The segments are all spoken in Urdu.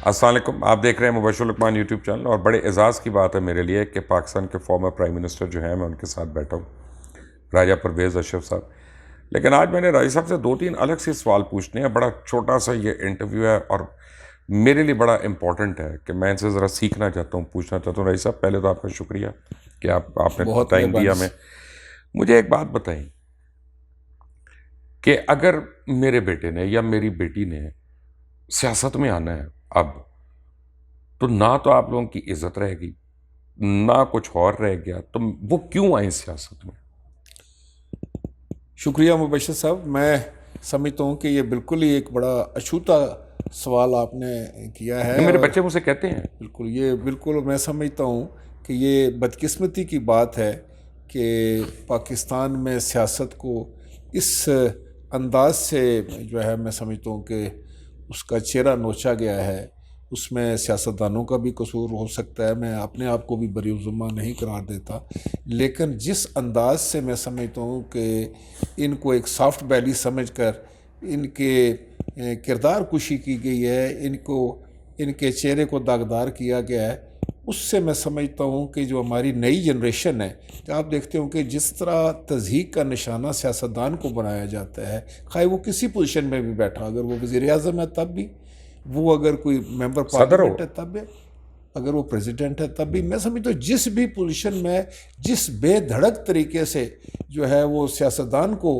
السلام علیکم. آپ دیکھ رہے ہیں مبشر لقمان یوٹیوب چینل، اور بڑے اعزاز کی بات ہے میرے لیے کہ پاکستان کے فارمر پرائم منسٹر جو ہیں میں ان کے ساتھ بیٹھا ہوں، راجہ پرویز اشرف صاحب. لیکن آج میں نے راجہ صاحب سے 2-3 الگ سے سوال پوچھنے ہیں. بڑا چھوٹا سا یہ انٹرویو ہے اور میرے لیے بڑا امپورٹنٹ ہے کہ میں ان سے ذرا سیکھنا چاہتا ہوں، پوچھنا چاہتا ہوں. راجہ صاحب پہلے تو آپ کا شکریہ کہ آپ نے بہت ٹائم دیا ہمیں. مجھے ایک بات بتائیں کہ اگر میرے بیٹے نے یا میری بیٹی نے سیاست میں آنا ہے اب، تو نہ تو آپ لوگوں کی عزت رہے گی، نہ کچھ اور رہ گیا، تو وہ کیوں آئیں سیاست میں؟ شکریہ مبشر صاحب. میں سمجھتا ہوں کہ یہ بالکل ہی ایک بڑا اچھوتا سوال آپ نے کیا ہے، میرے اور بچے مجھ سے کہتے ہیں بالکل میں سمجھتا ہوں کہ یہ بدقسمتی کی بات ہے کہ پاکستان میں سیاست کو اس انداز سے جو ہے میں سمجھتا ہوں کہ اس کا چہرہ نوچا گیا ہے. اس میں سیاستدانوں کا بھی قصور ہو سکتا ہے، میں اپنے آپ کو بھی بری ذمہ نہیں قرار دیتا، لیکن جس انداز سے میں سمجھتا ہوں کہ ان کو ایک سافٹ بیلی سمجھ کر ان کے کردار کشی کی گئی ہے، ان کے چہرے کو داغدار کیا گیا ہے، اس سے میں سمجھتا ہوں کہ جو ہماری نئی جنریشن ہے، آپ دیکھتے ہوں کہ جس طرح تضحیک کا نشانہ سیاستدان کو بنایا جاتا ہے، خواہ وہ کسی پوزیشن میں بھی بیٹھا، اگر وہ وزیر اعظم ہے تب بھی، وہ اگر کوئی ممبر صدر ہو. پارلیمنٹ ہے تب بھی، اگر وہ پریزیڈنٹ ہے تب بھی، میں سمجھتا ہوں جس بھی پوزیشن میں جس بے دھڑک طریقے سے جو ہے وہ سیاستدان کو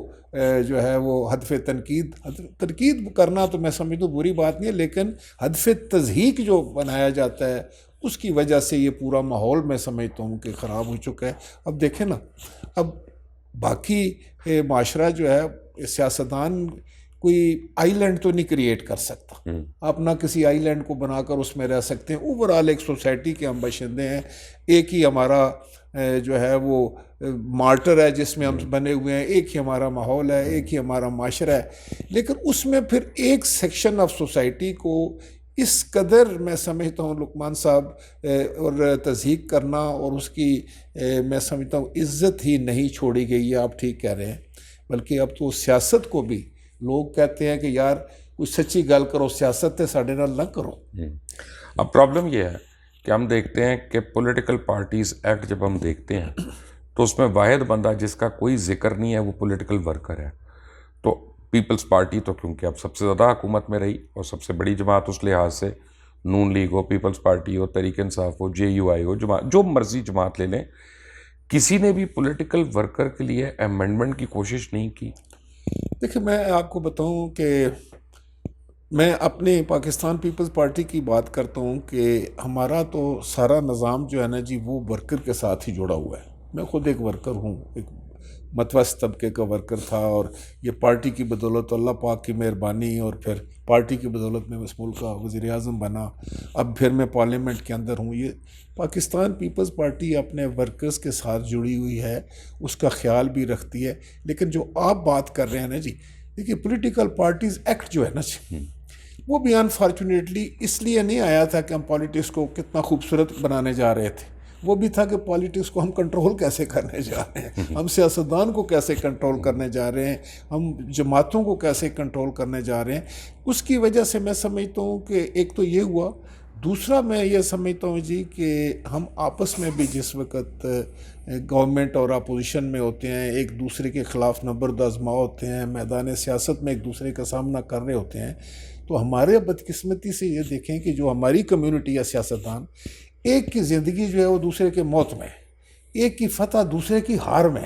جو ہے وہ ہدف تنقید کرنا، تو میں سمجھتا ہوں بری بات نہیں ہے، لیکن ہدف تضحیک جو بنایا جاتا ہے اس کی وجہ سے یہ پورا ماحول میں سمجھتا ہوں کہ خراب ہو چکا ہے. اب دیکھیں نا، اب باقی معاشرہ جو ہے، سیاستدان کوئی آئی لینڈ تو نہیں کریٹ کر سکتا. آپ نہ کسی آئی لینڈ کو بنا کر اس میں رہ سکتے ہیں. اوورآل ایک سوسائٹی کے ہم باشندے ہیں، ایک ہی ہمارا جو ہے وہ مارٹر ہے جس میں ہم بنے ہوئے ہیں، ایک ہی ہمارا ماحول ہے، ایک ہی ہمارا معاشرہ ہے. لیکن اس میں پھر ایک سیکشن آف سوسائٹی کو اس قدر میں سمجھتا ہوں لقمان صاحب اور تضحیک کرنا، اور اس کی میں سمجھتا ہوں عزت ہی نہیں چھوڑی گئی ہے. آپ ٹھیک کہہ رہے ہیں، بلکہ اب تو سیاست کو بھی لوگ کہتے ہیں کہ یار کوئی سچی گل کرو، سیاست تے ساڈے نال نہ کرو. اب پرابلم یہ ہے کہ ہم دیکھتے ہیں کہ پولیٹیکل پارٹیز ایکٹ جب ہم دیکھتے ہیں تو اس میں واحد بندہ جس کا کوئی ذکر نہیں ہے وہ پولیٹیکل ورکر ہے. تو پیپلز پارٹی تو کیونکہ اب سب سے زیادہ حکومت میں رہی اور سب سے بڑی جماعت اس لحاظ سے، نون لیگ ہو، پیپلز پارٹی ہو، تحریک انصاف ہو، JUI ہو، جماعت جو مرضی جماعت لے لیں، کسی نے بھی پولیٹیکل ورکر کے لیے امینڈمنٹ کی کوشش نہیں کی. دیکھیں، میں آپ کو بتاؤں کہ میں اپنے پاکستان پیپلز پارٹی کی بات کرتا ہوں کہ ہمارا تو سارا نظام جو ہے نا جی، وہ ورکر کے ساتھ ہی جڑا ہوا ہے. میں خود ایک ورکر ہوں، ایک متوسط طبقے کا ورکر تھا، اور یہ پارٹی کی بدولت، اللہ پاک کی مہربانی، اور پھر پارٹی کی بدولت میں اس ملک کا وزیر اعظم بنا. اب پھر میں پارلیمنٹ کے اندر ہوں. یہ پاکستان پیپلز پارٹی اپنے ورکرز کے ساتھ جڑی ہوئی ہے، اس کا خیال بھی رکھتی ہے. لیکن جو آپ بات کر رہے ہیں نا جی، دیکھیے پولیٹیکل پارٹیز ایکٹ جو ہے نا جی، وہ بھی انفارچونیٹلی اس لیے نہیں آیا تھا کہ ہم پالیٹکس کو کتنا خوبصورت بنانے جا رہے تھے. وہ بھی تھا کہ پالیٹکس کو ہم کنٹرول کیسے کرنے جا رہے ہیں، ہم سیاستدان کو کیسے کنٹرول کرنے جا رہے ہیں، ہم جماعتوں کو کیسے کنٹرول کرنے جا رہے ہیں. اس کی وجہ سے میں سمجھتا ہوں کہ ایک تو یہ ہوا. دوسرا میں یہ سمجھتا ہوں جی کہ ہم آپس میں بھی جس وقت گورنمنٹ اور اپوزیشن میں ہوتے ہیں، ایک دوسرے کے خلاف نبرد آزما ہوتے ہیں، میدان سیاست میں ایک دوسرے کا سامنا کر رہے ہوتے ہیں، تو ہمارے بدقسمتی سے یہ دیکھیں کہ جو ہماری کمیونٹی یا سیاستدان، ایک کی زندگی جو ہے وہ دوسرے کے موت میں، ایک کی فتح دوسرے کی ہار میں.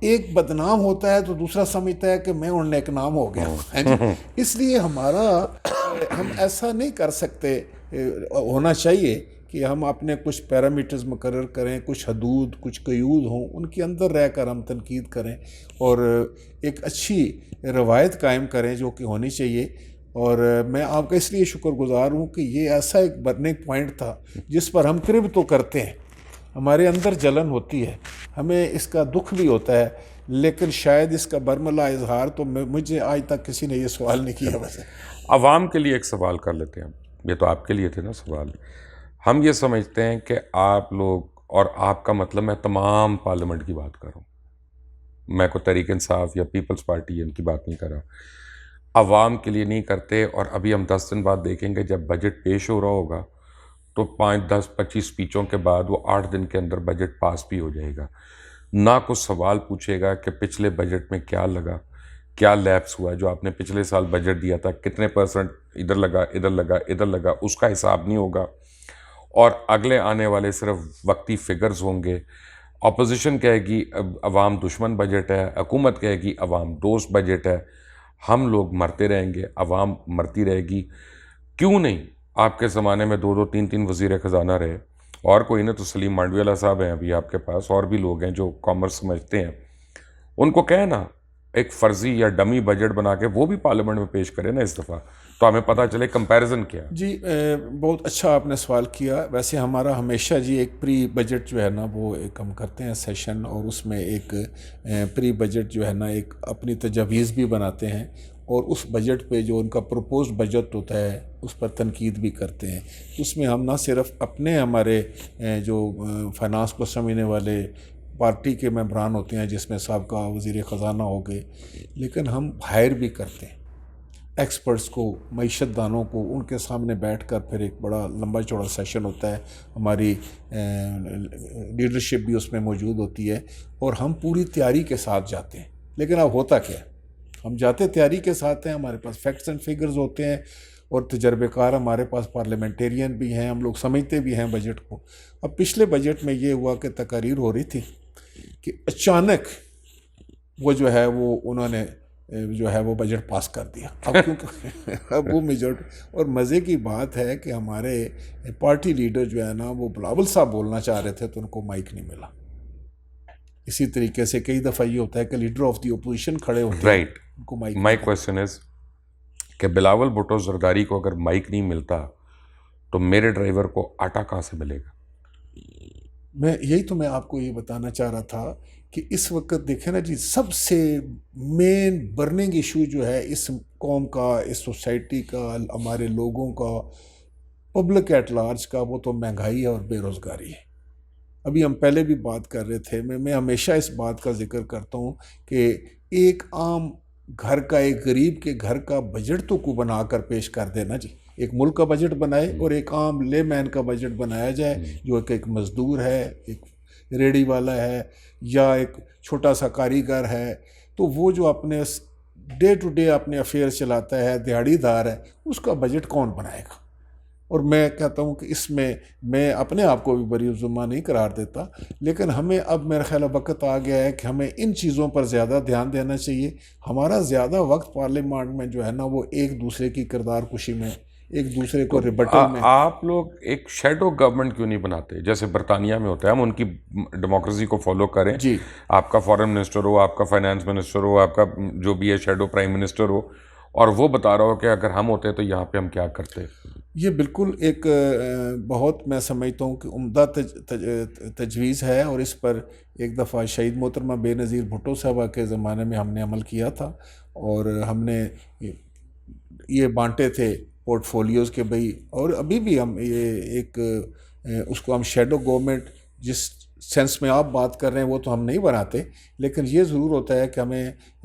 ایک بدنام ہوتا ہے تو دوسرا سمجھتا ہے کہ میں اور نیک نام ہو گیا. اس لیے ہم ایسا نہیں کر سکتے. ہونا چاہیے کہ ہم اپنے کچھ پیرامیٹرز مقرر کریں، کچھ حدود، کچھ قیود ہوں، ان کے اندر رہ کر ہم تنقید کریں اور ایک اچھی روایت قائم کریں جو کہ ہونی چاہیے. اور میں آپ کا اس لیے شکر گزار ہوں کہ یہ ایسا ایک برننگ پوائنٹ تھا جس پر ہم کرب تو کرتے ہیں، ہمارے اندر جلن ہوتی ہے، ہمیں اس کا دکھ بھی ہوتا ہے، لیکن شاید اس کا برملا اظہار تو مجھے آج تک کسی نے یہ سوال نہیں کیا. ویسے عوام کے لیے ایک سوال کر لیتے ہیں ہم. یہ تو آپ کے لیے تھے نا سوال. ہم یہ سمجھتے ہیں کہ آپ لوگ، اور آپ کا مطلب میں تمام پارلیمنٹ کی بات کر رہا ہوں، میں کوئی تحریک انصاف یا پیپلز پارٹی ان کی بات نہیں کر رہا. عوام کے لیے نہیں کرتے. اور ابھی ہم 10 دن بعد دیکھیں گے جب بجٹ پیش ہو رہا ہوگا تو 5 10 25 اسپیچوں کے بعد وہ 8 دن کے اندر بجٹ پاس بھی ہو جائے گا. نہ کچھ سوال پوچھے گا کہ پچھلے بجٹ میں کیا لگا, کیا لیپس ہوا, جو آپ نے پچھلے سال بجٹ دیا تھا کتنے پرسنٹ ادھر لگا ادھر لگا ادھر لگا, اس کا حساب نہیں ہوگا. اور اگلے آنے والے صرف وقتی فگرز ہوں گے. اپوزیشن کہے گی عوام دشمن بجٹ ہے, حکومت کہے گی عوام دوست بجٹ ہے. ہم لوگ مرتے رہیں گے, عوام مرتی رہے گی. کیوں نہیں آپ کے زمانے میں 2 2 3 3 وزیر خزانہ رہے, اور کوئی نہیں تو سلیم مانڈویلا صاحب ہیں ابھی آپ کے پاس, اور بھی لوگ ہیں جو کامرس سمجھتے ہیں. ان کو کہیں نا ایک فرضی یا ڈمی بجٹ بنا کے وہ بھی پارلیمنٹ میں پیش کرے نا اس دفعہ, تو ہمیں پتہ چلے کمپیریزن کیا. جی بہت اچھا آپ نے سوال کیا. ویسے ہمارا ہمیشہ جی ایک پری بجٹ جو ہے نا وہ ایک ہم کرتے ہیں سیشن, اور اس میں ایک پری بجٹ جو ہے نا ایک اپنی تجاویز بھی بناتے ہیں, اور اس بجٹ پہ جو ان کا پروپوزڈ بجٹ ہوتا ہے اس پر تنقید بھی کرتے ہیں. اس میں ہم نہ صرف اپنے ہمارے جو فائنانس کو سمجھنے والے پارٹی کے ممبران ہوتے ہیں جس میں سابقہ وزیر خزانہ ہو گئے, لیکن ہم ہائر بھی کرتے ہیں ایکسپرٹس کو, معیشت دانوں کو. ان کے سامنے بیٹھ کر پھر ایک بڑا لمبا چوڑا سیشن ہوتا ہے, ہماری لیڈرشپ بھی اس میں موجود ہوتی ہے, اور ہم پوری تیاری کے ساتھ جاتے ہیں. لیکن اب ہوتا کیا ہے, ہم جاتے تیاری کے ساتھ ہیں, ہمارے پاس فیکٹس اینڈ فگرز ہوتے ہیں, اور تجربے کار ہمارے پاس پارلیمنٹیرین بھی ہیں, ہم لوگ سمجھتے بھی ہیں بجٹ کو. اب پچھلے بجٹ میں یہ ہوا کہ تقاریر ہو رہی تھی کہ اچانک وہ جو ہے وہ انہوں نے جو ہے وہ بجٹ پاس کر دیا. اب کیونکہ اب وہ میجورٹی, اور مزے کی بات ہے کہ ہمارے پارٹی لیڈر جو ہے نا وہ بلاول صاحب بولنا چاہ رہے تھے تو ان کو مائک نہیں ملا. اسی طریقے سے کئی دفعہ یہ ہوتا ہے کہ لیڈر آف دی اپوزیشن کھڑے ہوتے ہیں, رائٹ. ان کو مائک. مائی کوشچن از کہ بلاول بھٹو زرداری کو اگر مائک نہیں ملتا تو میرے ڈرائیور کو آٹا کہاں سے ملے گا؟ میں آپ کو یہ بتانا چاہ رہا تھا کہ اس وقت دیکھیں نا جی, سب سے مین برننگ ایشو جو ہے اس قوم کا, اس سوسائٹی کا, ہمارے لوگوں کا, پبلک ایٹ لارج کا, وہ تو مہنگائی ہے اور بے روزگاری ہے. ابھی ہم پہلے بھی بات کر رہے تھے, میں ہمیشہ اس بات کا ذکر کرتا ہوں کہ ایک عام گھر کا, ایک غریب کے گھر کا بجٹ تو کو بنا کر پیش کر دینا جی. ایک ملک کا بجٹ بنائے اور ایک عام لے مین کا بجٹ بنایا جائے, جو کہ ایک مزدور ہے, ایک ریڑھی والا ہے, یا ایک چھوٹا سا کاریگر ہے, تو وہ جو اپنے ڈے ٹو ڈے اپنے افیئر چلاتا ہے, دیہڑی دار ہے, اس کا بجٹ کون بنائے گا؟ اور میں کہتا ہوں کہ اس میں اپنے آپ کو بھی بری ذمہ نہیں قرار دیتا, لیکن ہمیں اب میرا خیال وقت آ گیا ہے کہ ہمیں ان چیزوں پر زیادہ دھیان دینا چاہیے. ہمارا زیادہ وقت پارلیمنٹ میں جو ہے نا وہ ایک دوسرے کی کردار کشی میں, ایک دوسرے کو ریبٹل میں. آپ لوگ ایک شیڈو گورنمنٹ کیوں نہیں بناتے جیسے برطانیہ میں ہوتا ہے؟ ہم ان کی ڈیموکریسی کو فالو کریں. جی, آپ کا فارن منسٹر ہو, آپ کا فائنانس منسٹر ہو, آپ کا جو بھی ہے شیڈو پرائم منسٹر ہو, اور وہ بتا رہا ہو کہ اگر ہم ہوتے تو یہاں پہ ہم کیا کرتے. یہ بالکل ایک بہت میں سمجھتا ہوں کہ عمدہ تجویز ہے, اور اس پر ایک دفعہ شہید محترمہ بے نظیر بھٹو صاحبہ کے زمانے میں ہم نے عمل کیا تھا, اور ہم نے یہ بانٹے تھے پورٹ فولیوز کے بھئی. اور ابھی بھی ہم یہ ایک اس کو ہم شیڈو گورنمنٹ جس سینس میں آپ بات کر رہے ہیں وہ تو ہم نہیں بناتے, لیکن یہ ضرور ہوتا ہے کہ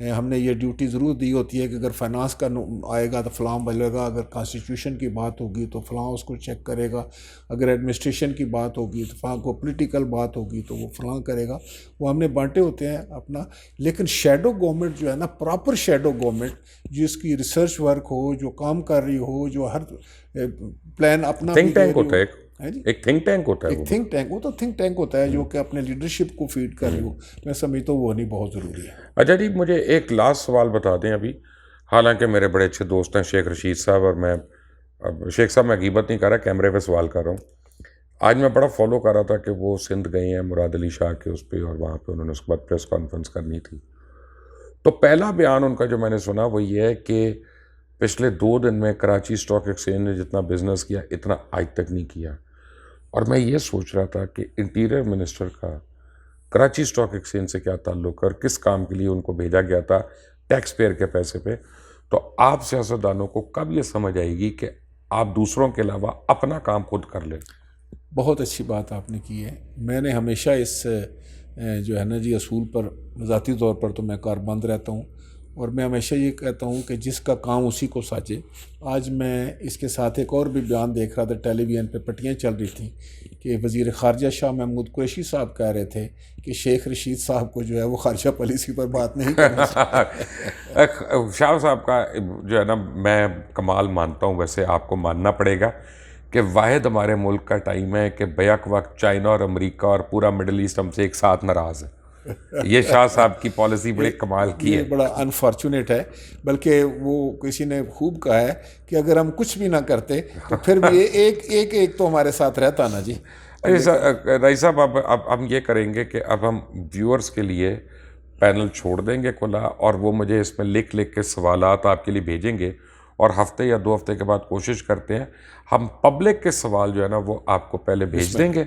ہم نے یہ ڈیوٹی ضرور دی ہوتی ہے کہ اگر فائنانس کا آئے گا تو فلاں بولے گا, اگر کانسٹیٹیوشن کی بات ہوگی تو فلاں اس کو چیک کرے گا, اگر ایڈمنسٹریشن کی بات ہوگی تو فلاں کو پولیٹیکل بات ہوگی تو وہ فلاں کرے گا. وہ ہم نے بانٹے ہوتے ہیں اپنا. لیکن شیڈو گورنمنٹ جو ہے نا, پراپر شیڈو گورنمنٹ جس کی ریسرچ ورک ہو, جو کام کر رہی ہو, جو ہر پلان اپنا تھنک ٹینک ہوتا ہے, ایک تھنک ٹینک ہوتا ہے. ایک تھنک ٹینک, وہ تو تھنک ٹینک ہوتا ہے جو کہ اپنے لیڈرشپ کو فیڈ کر رہی ہو. میں سمجھتا ہوں وہ نہیں بہت ضروری ہے. اچھا جی, مجھے ایک لاسٹ سوال بتا دیں ابھی. حالانکہ میرے بڑے اچھے دوست ہیں شیخ رشید صاحب, اور میں شیخ صاحب میں غیبت نہیں کر رہا, کیمرے پہ سوال کر رہا ہوں. آج میں بڑا فالو کر رہا تھا کہ وہ سندھ گئے ہیں مراد علی شاہ کے اس پہ, اور وہاں پہ انہوں نے اس کے بعد پریس کانفرنس کرنی تھی. تو پہلا بیان ان کا جو میں نے سنا وہ یہ ہے کہ پچھلے 2 دن میں کراچی اسٹاک ایکسچینج نے جتنا بزنس کیا اتنا آج تک نہیں کیا. اور میں یہ سوچ رہا تھا کہ انٹیریئر منسٹر کا کراچی اسٹاک ایکسچینج سے کیا تعلق ہے, اور کس کام کے لیے ان کو بھیجا گیا تھا ٹیکس پیئر کے پیسے پہ. تو آپ سیاستدانوں کو کب یہ سمجھ آئے گی کہ آپ دوسروں کے علاوہ اپنا کام خود کر لیں؟ بہت اچھی بات آپ نے کی ہے. میں نے ہمیشہ اس جو ہے نا جی اصول پر ذاتی طور پر تو میں کاربند رہتا ہوں, اور میں ہمیشہ یہ کہتا ہوں کہ جس کا کام اسی کو ساجے. آج میں اس کے ساتھ ایک اور بھی بیان دیکھ رہا تھا، ٹیلی ویژن پہ پٹیاں چل رہی تھیں کہ وزیر خارجہ شاہ محمود قریشی صاحب کہہ رہے تھے کہ شیخ رشید صاحب کو جو ہے وہ خارجہ پالیسی پر بات نہیں کرنا چاہیے. شاہ صاحب کا جو ہے نا میں کمال مانتا ہوں، ویسے آپ کو ماننا پڑے گا کہ واحد ہمارے ملک کا ٹائم ہے کہ بیک وقت چائنا اور امریکہ اور پورا مڈل ایسٹ ہم سے ایک ساتھ ناراض ہے. یہ شاہ صاحب کی پالیسی بڑے کمال کی ہے. یہ بڑا انفارچونیٹ ہے، بلکہ وہ کسی نے خوب کہا ہے کہ اگر ہم کچھ بھی نہ کرتے تو پھر بھی ایک تو ہمارے ساتھ رہتا نا جی. رئیس صاحب اب ہم یہ کریں گے کہ اب ہم ویورز کے لیے پینل چھوڑ دیں گے کھلا، اور وہ مجھے اس میں لکھ کے سوالات آپ کے لیے بھیجیں گے، اور ہفتے یا 2 ہفتے کے بعد کوشش کرتے ہیں ہم پبلک کے سوال جو ہے نا وہ آپ کو پہلے بھیج دیں گے،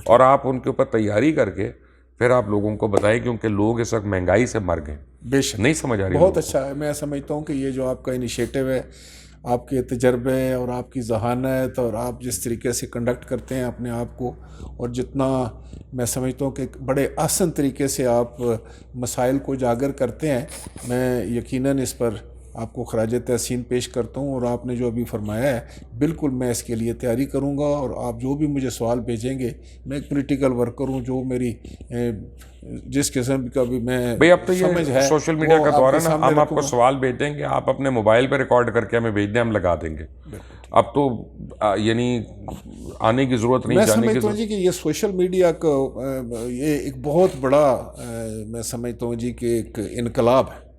اور آپ ان کے اوپر تیاری کر کے پھر آپ لوگوں کو بتائیں، کیونکہ لوگ اس وقت مہنگائی سے مر گئے. بے شک نہیں سمجھ آ رہی. بہت اچھا ہے. میں سمجھتا ہوں کہ یہ جو آپ کا انیشیٹو ہے، آپ کے تجربے اور آپ کی ذہانت اور آپ جس طریقے سے کنڈکٹ کرتے ہیں اپنے آپ کو، اور جتنا میں سمجھتا ہوں کہ بڑے آسن طریقے سے آپ مسائل کو اجاگر کرتے ہیں، میں یقیناً اس پر آپ کو خراج تحسین پیش کرتا ہوں. اور آپ نے جو ابھی فرمایا ہے بالکل میں اس کے لیے تیاری کروں گا، اور آپ جو بھی مجھے سوال بھیجیں گے، میں ایک پولیٹیکل ورکر ہوں، جو میری جس قسم کا بھی میں بھئی اب تو سمجھ یہ ہے سوشل میڈیا وہ کا آپ دور کے ہے نا، سامنے ہم آپ کو رکھوں گا. سوال بھیج دیں گے، آپ اپنے موبائل پہ ریکارڈ کر کے ہمیں بھیج دیں، ہم لگا دیں گے. اب تو یعنی آنے کی ضرورت نہیں، میں جانے کی سمجھتا ہوں ضرورت. جی کہ یہ سوشل میڈیا کا یہ ایک بہت بڑا میں سمجھتا ہوں جی کہ ایک انقلاب ہے.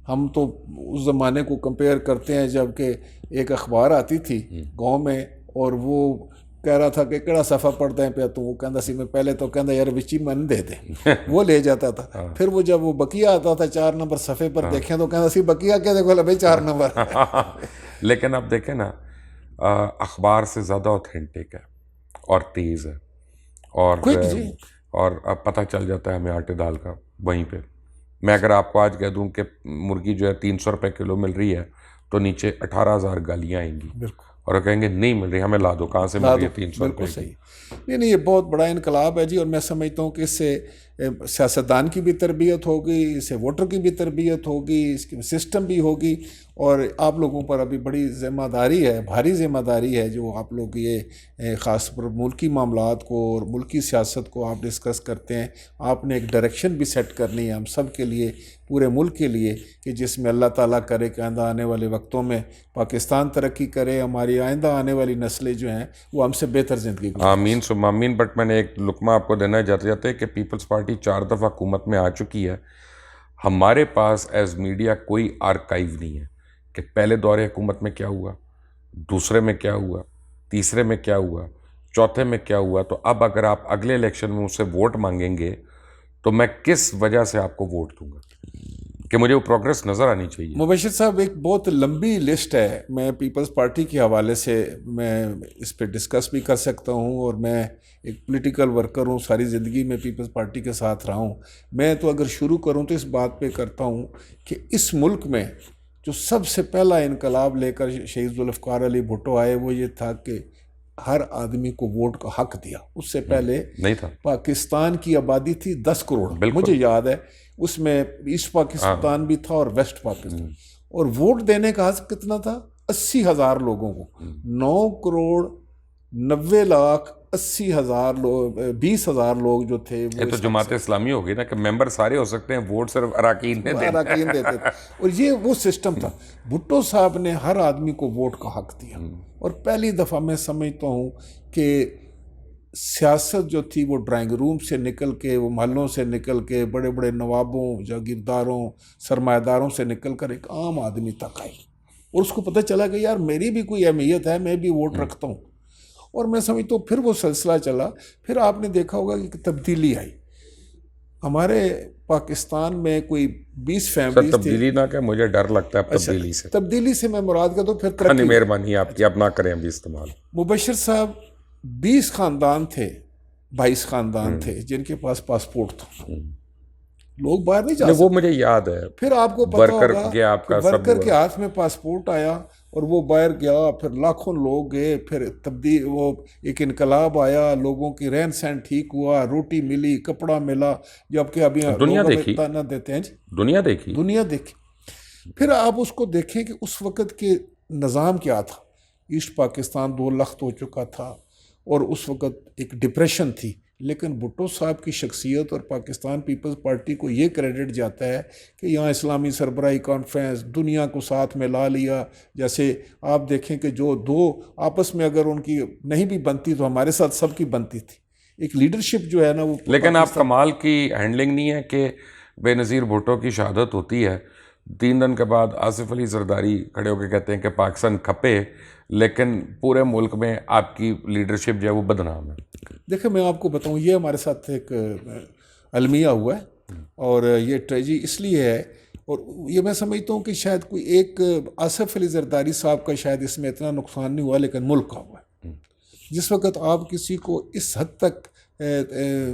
ہم تو اس زمانے کو کمپیئر کرتے ہیں جب کہ ایک اخبار آتی تھی گاؤں میں، اور وہ کہہ رہا تھا کہ کہڑا صفحہ پڑھتے ہیں پہ تو وہ کہندا سی میں پہلے تو کہندا یار وچی من دے دے، وہ لے جاتا تھا. پھر وہ جب وہ بقیہ آتا تھا 4 نمبر صفحے پر دیکھیں تو کہندا سی بقیہ کیا دیکھو بھائی 4 نمبر. لیکن اب دیکھیں نا، اخبار سے زیادہ اوتھینٹک ہے اور تیز ہے، اور اب پتہ چل جاتا ہے ہمیں آٹے دال کا وہیں پہ. میں اگر آپ کو آج کہہ دوں کہ مرغی جو ہے 300 روپے کلو مل رہی ہے تو نیچے 18,000 گالیاں آئیں گی، اور وہ کہیں گے نہیں مل رہی، ہمیں لا دو، کہاں سے مل رہی ہے 300 روپے کی. صحیح. نہیں یہ بہت بڑا انقلاب ہے جی. اور میں سمجھتا ہوں کہ اس سے سیاستدان کی بھی تربیت ہوگی، اس سے ووٹر کی بھی تربیت ہوگی، اس کی سسٹم بھی ہوگی. اور آپ لوگوں پر ابھی بڑی ذمہ داری ہے، بھاری ذمہ داری ہے، جو آپ لوگ یہ خاص پر ملکی معاملات کو اور ملکی سیاست کو آپ ڈسکس کرتے ہیں. آپ نے ایک ڈائریکشن بھی سیٹ کرنی ہے ہم سب کے لیے، پورے ملک کے لیے، کہ جس میں اللہ تعالیٰ کرے کہ آئندہ آنے والے وقتوں میں پاکستان ترقی کرے، ہماری آئندہ آنے والی نسلیں جو ہیں وہ ہم سے بہتر زندگی گزاریں. آمین ثم آمین. بٹ میں نے ایک لقمہ آپ کو دینا جاتے جاتے کہ پیپلز پارٹی 4 دفعہ حکومت میں آ چکی ہے. ہمارے پاس ایز میڈیا کوئی آرکائیو نہیں ہے کہ پہلے دور حکومت میں کیا ہوا، دوسرے میں کیا ہوا، تیسرے میں کیا ہوا، چوتھے میں کیا ہوا. تو اب اگر آپ اگلے الیکشن میں مجھ سے ووٹ مانگیں گے تو میں کس وجہ سے آپ کو ووٹ دوں گا کہ مجھے وہ پروگریس نظر آنی چاہیے. مبشر صاحب ایک بہت لمبی لسٹ ہے، میں پیپلز پارٹی کے حوالے سے میں اس پہ ڈسکس بھی کر سکتا ہوں، اور میں ایک پولیٹیکل ورکر ہوں، ساری زندگی میں پیپلز پارٹی کے ساتھ رہا ہوں. میں تو اگر شروع کروں تو اس بات پہ کرتا ہوں کہ اس ملک میں جو سب سے پہلا انقلاب لے کر شہید ذوالفقار علی بھٹو آئے وہ یہ تھا کہ ہر آدمی کو ووٹ کا حق دیا. اس سے پہلے نہیں تھا. پاکستان کی آبادی تھی 10 کروڑ، بالکل. مجھے یاد ہے اس میں ایسٹ پاکستان بھی تھا اور ویسٹ پاکستان، اور ووٹ دینے کا حق کتنا تھا؟ 80,000 لوگوں کو. 9 کروڑ 90 لاکھ 80,000 لوگ، 20,000 لوگ جو تھے وہ یہ تو جماعت اسلامی ہو گئی نا کہ ممبر سارے ہو سکتے ہیں، ووٹ صرف اراکین نے دیتے تھے. اور یہ وہ سسٹم تھا. بھٹو صاحب نے ہر آدمی کو ووٹ کا حق دیا، اور پہلی دفعہ میں سمجھتا ہوں کہ سیاست جو تھی وہ ڈرائنگ روم سے نکل کے، وہ محلوں سے نکل کے، بڑے بڑے نوابوں، جاگیرداروں، سرمایہ داروں سے نکل کر ایک عام آدمی تک آئی، اور اس کو پتہ چلا کہ یار میری بھی کوئی اہمیت ہے، میں بھی ووٹ رکھتا ہوں. اور میں سمجھتا ہوں پھر وہ سلسلہ چلا. پھر آپ نے دیکھا ہوگا کہ تبدیلی آئی ہمارے پاکستان میں. کوئی 20 فیملیز تبدیلی نہ کہ مجھے ڈر لگتا ہے تبدیلی سے. تبدیلی سے میں مراد کا تو پھر ترقی. مہربانی آپ کی، اب نہ کریں ابھی استعمال. مبشر صاحب 20 خاندان تھے، 22 خاندان تھے جن کے پاس پاسپورٹ تھا. لوگ باہر نہیں جا سکتے. وہ مجھے یاد ہے. پھر آپ کو پتا ہوگا ورکر کے ہاتھ میں پاسپورٹ آیا اور وہ باہر گیا، پھر لاکھوں لوگ گئے، پھر وہ ایک انقلاب آیا، لوگوں کی رہن سہن ٹھیک ہوا، روٹی ملی، کپڑا ملا. جبکہ ابھی دنیا دیکھی نہ دیتے ہیں جی، دنیا دیکھی. پھر آپ اس کو دیکھیں کہ اس وقت کے نظام کیا تھا. ایسٹ پاکستان 2 لخت ہو چکا تھا اور اس وقت ایک ڈپریشن تھی. لیکن بھٹو صاحب کی شخصیت اور پاکستان پیپلز پارٹی کو یہ کریڈٹ جاتا ہے کہ یہاں اسلامی سربراہی کانفرنس دنیا کو ساتھ میں لا لیا. جیسے آپ دیکھیں کہ جو 2 آپس میں اگر ان کی نہیں بھی بنتی تو ہمارے ساتھ سب کی بنتی تھی. ایک لیڈرشپ جو ہے نا وہ. لیکن آپ کمال کی ہینڈلنگ نہیں ہے کہ بے نظیر بھٹو کی شہادت ہوتی ہے, 3 دن کے بعد آصف علی زرداری کھڑے ہو کے کہتے ہیں کہ پاکستان کھپے, لیکن پورے ملک میں آپ کی لیڈرشپ جو ہے وہ بدنام ہے. دیکھیں میں آپ کو بتاؤں, یہ ہمارے ساتھ ایک المیہ ہوا ہے اور یہ ٹریجی اس لیے ہے, اور یہ میں سمجھتا ہوں کہ شاید کوئی ایک آصف علی زرداری صاحب کا شاید اس میں اتنا نقصان نہیں ہوا, لیکن ملک کا ہوا ہے. جس وقت آپ کسی کو اس حد تک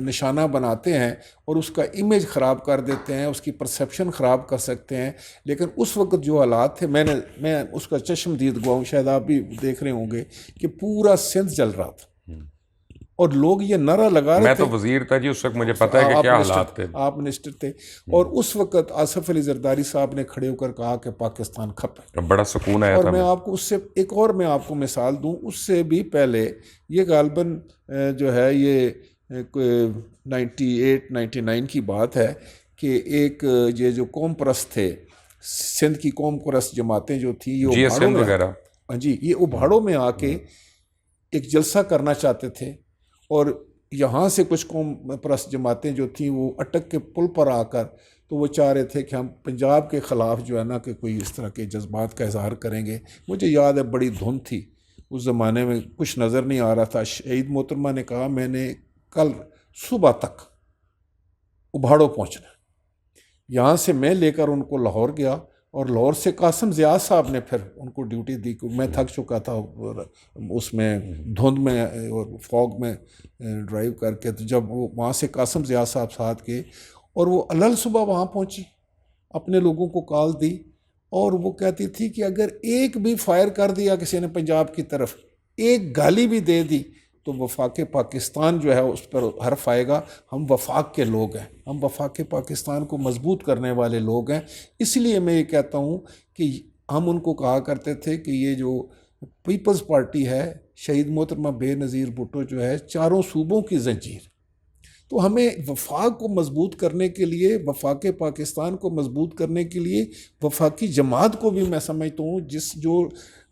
نشانہ بناتے ہیں اور اس کا امیج خراب کر دیتے ہیں, اس کی پرسیپشن خراب کر سکتے ہیں. لیکن اس وقت جو حالات تھے, میں اس کا چشم دید گوا ہوں, شاید آپ بھی دیکھ رہے ہوں گے کہ پورا سندھ جل رہا تھا اور لوگ یہ نعرہ لگا رہے تھے. میں تو وزیر تھا جی اس وقت, مجھے پتہ ہے کہ کیا حالات تھے. آپ منسٹر تھے اور اس وقت آصف علی زرداری صاحب نے کھڑے ہو کر کہا کہ پاکستان کھپے. بڑا سکون آیا تھا. اور میں آپ کو اس سے ایک اور میں آپ کو مثال دوں, اس سے بھی پہلے یہ غالباً جو ہے یہ 98-99 کی بات ہے کہ ایک یہ جو قوم پرست تھے, سندھ کی قوم پرست جماعتیں جو تھیں, یہ ابھاڑوں میں وغیرہ, جی یہ ابھاڑوں میں آ کے ایک جلسہ کرنا چاہتے تھے, اور یہاں سے کچھ قوم پرست جماعتیں جو تھیں وہ اٹک کے پل پر آ کر تو وہ چاہ رہے تھے کہ ہم پنجاب کے خلاف جو ہے نا کہ کوئی اس طرح کے جذبات کا اظہار کریں گے. مجھے یاد ہے بڑی دھند تھی اس زمانے میں, کچھ نظر نہیں آ رہا تھا. شہید محترمہ نے کہا میں نے کل صبح تک ابھاڑوں پہنچنا. یہاں سے میں لے کر ان کو لاہور گیا اور لاہور سے قاسم ضیاء صاحب نے پھر ان کو ڈیوٹی دی. میں تھک چکا تھا اس میں دھند میں اور فوگ میں ڈرائیو کر کے. تو جب وہ وہاں سے قاسم ضیاء صاحب ساتھ گئے اور وہ علل صبح وہاں پہنچی, اپنے لوگوں کو کال دی اور وہ کہتی تھی کہ اگر ایک بھی فائر کر دیا کسی نے پنجاب کی طرف, ایک گالی بھی دے دی تو وفاق پاکستان جو ہے اس پر حرف آئے گا. ہم وفاق کے لوگ ہیں, ہم وفاق پاکستان کو مضبوط کرنے والے لوگ ہیں. اس لیے میں یہ کہتا ہوں کہ ہم ان کو کہا کرتے تھے کہ یہ جو پیپلز پارٹی ہے, شہید محترمہ بے نظیر بھٹو جو ہے 4 صوبوں کی زنجیر. تو ہمیں وفاق کو مضبوط کرنے کے لیے, وفاق پاکستان کو مضبوط کرنے کے لیے وفاقی جماعت کو بھی میں سمجھتا ہوں جو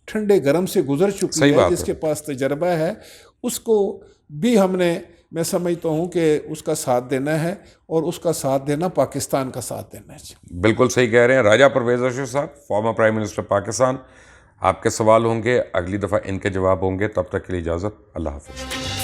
ٹھنڈے گرم سے گزر چکی ہے, جس کے پاس تجربہ ہے, اس کو بھی ہم نے میں سمجھتا ہوں کہ اس کا ساتھ دینا ہے, اور اس کا ساتھ دینا پاکستان کا ساتھ دینا ہے. بالکل صحیح کہہ رہے ہیں راجہ پرویز اشرف صاحب, فارمر پرائم منسٹر پاکستان. آپ کے سوال ہوں گے, اگلی دفعہ ان کے جواب ہوں گے. تب تک کے لیے اجازت, اللہ حافظ.